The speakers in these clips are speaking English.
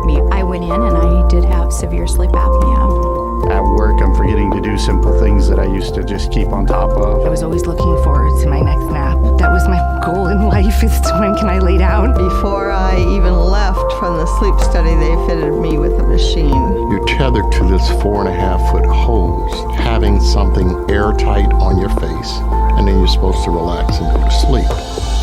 me. I went in and I did have severe sleep apnea. At work, I'm forgetting to do simple things that I used to just keep on top of. I was always looking forward to my next nap. That was my goal in life, is when can I lay down? Before I even left from the sleep study, they fitted me with a machine. You're tethered to this 4.5-foot hose, having something airtight on your face, and then you're supposed to relax and go to sleep,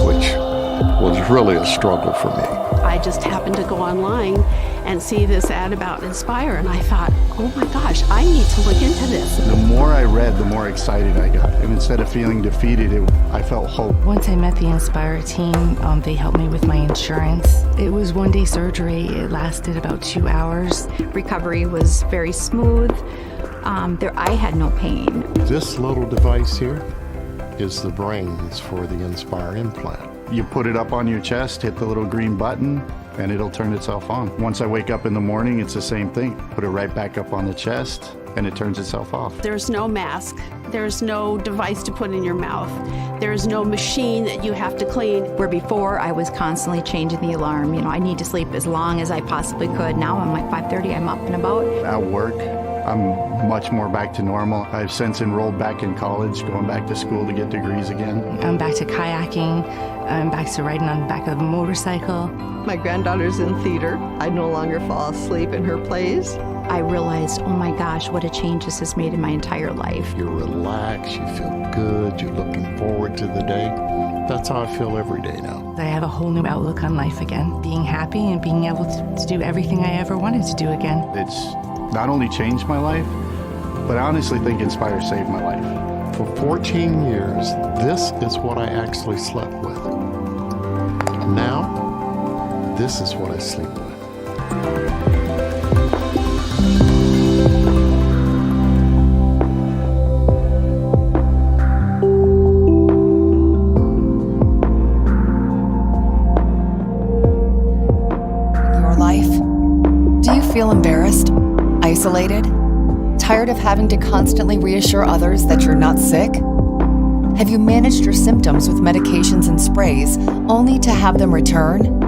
which was really a struggle for me. I just happened to go online and see this ad about Inspire, and I thought, oh my gosh, I need to look into this. The more I read, the more excited I got. And instead of feeling defeated, I felt hope. Once I met the Inspire team, they helped me with my insurance. It was one-day surgery. It lasted about 2 hours. Recovery was very smooth. I had no pain. This little device here is the brains for the Inspire implant. You put it up on your chest, hit the little green button, and it'll turn itself on. Once I wake up in the morning, it's the same thing. Put it right back up on the chest, and it turns itself off. There's no mask. There's no device to put in your mouth. There's no machine that you have to clean. Where before I was constantly changing the alarm. I need to sleep as long as I possibly could. Now I'm like 5:30, I'm up and about. At work, I'm much more back to normal. I've since enrolled back in college, going back to school to get degrees again. I'm back to kayaking. I'm back to riding on the back of a motorcycle. My granddaughter's in theater. I no longer fall asleep in her plays. I realized, oh my gosh, what a change this has made in my entire life. You're relaxed, you feel good, you're looking forward to the day. That's how I feel every day now. I have a whole new outlook on life again. Being happy and being able to do everything I ever wanted to do again. It's not only changed my life, but I honestly think Inspire saved my life. For 14 years, this is what I actually slept with. And now, this is what I sleep with. Your life? Do you feel embarrassed? Isolated? Tired of having to constantly reassure others that you're not sick? Have you managed your symptoms with medications and sprays only to have them return?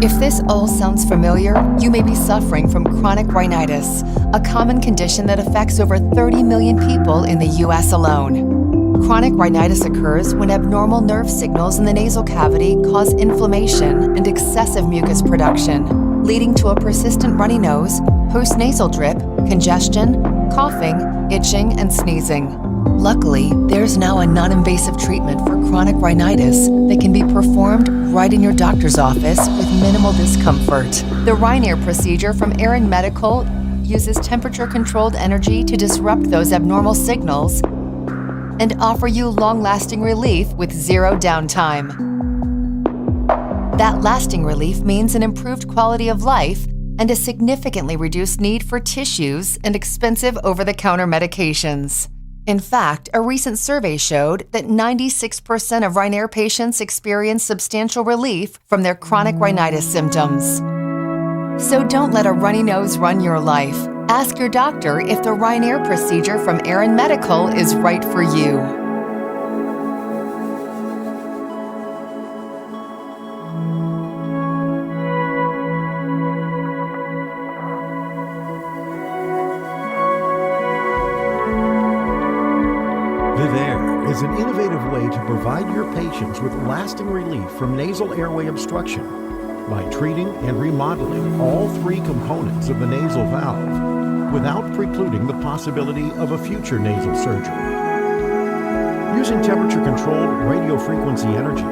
If this all sounds familiar, you may be suffering from chronic rhinitis, a common condition that affects over 30 million people in the US alone. Chronic rhinitis occurs when abnormal nerve signals in the nasal cavity cause inflammation and excessive mucus production, leading to a persistent runny nose, postnasal drip, congestion, coughing, itching, and sneezing. Luckily, there's now a non-invasive treatment for chronic rhinitis that can be performed right in your doctor's office with minimal discomfort. The Rhinair procedure from Aran Medical uses temperature-controlled energy to disrupt those abnormal signals and offer you long-lasting relief with zero downtime. That lasting relief means an improved quality of life and a significantly reduced need for tissues and expensive over-the-counter medications. In fact, a recent survey showed that 96% of Rhinair patients experience substantial relief from their chronic rhinitis symptoms. So don't let a runny nose run your life. Ask your doctor if the Rhinair procedure from Aran Medical is right for you. Vivair is an innovative way to provide your patients with lasting relief from nasal airway obstruction by treating and remodeling all three components of the nasal valve without precluding the possibility of a future nasal surgery. Using temperature-controlled radiofrequency energy,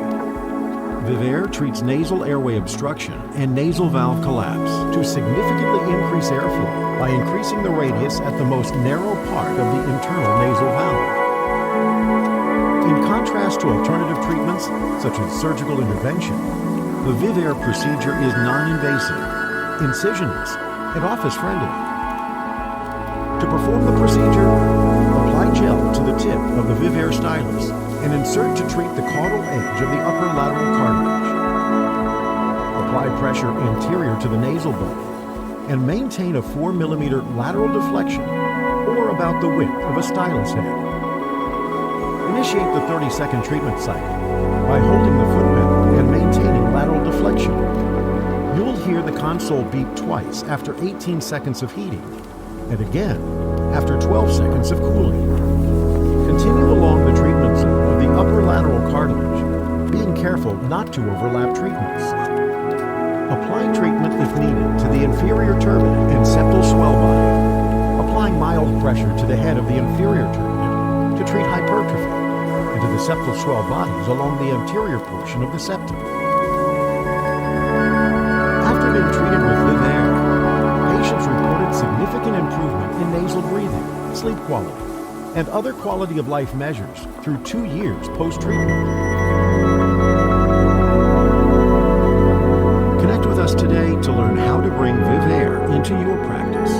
Vivair treats nasal airway obstruction and nasal valve collapse to significantly increase airflow by increasing the radius at the most narrow part of the internal nasal valve. In contrast to alternative treatments, such as surgical intervention, the Vivair procedure is non-invasive, incisionless, and office-friendly. To perform the procedure, apply gel to the tip of the Vivair stylus and insert to treat the caudal edge of the upper lateral cartilage. Apply pressure anterior to the nasal bone and maintain a 4 millimeter lateral deflection, or about the width of a stylus head. Initiate the 30-second treatment cycle by holding the foot pedal and maintaining lateral deflection. You'll hear the the console beep twice after 18 seconds of heating, and again after 12 seconds of cooling. Continue along the treatment zone of the upper lateral cartilage, being careful not to overlap treatments. Apply treatment if needed to the inferior turbinate and septal swell body, applying mild pressure to the head of the inferior turbinate to treat hypertrophy, and to the septal swell bodies along the anterior portion of the septum. After being treated with Vivair, patients reported significant improvement in nasal breathing, sleep quality, and other quality of life measures through 2 years post-treatment. Connect with us today to learn how to bring Vivair into your practice.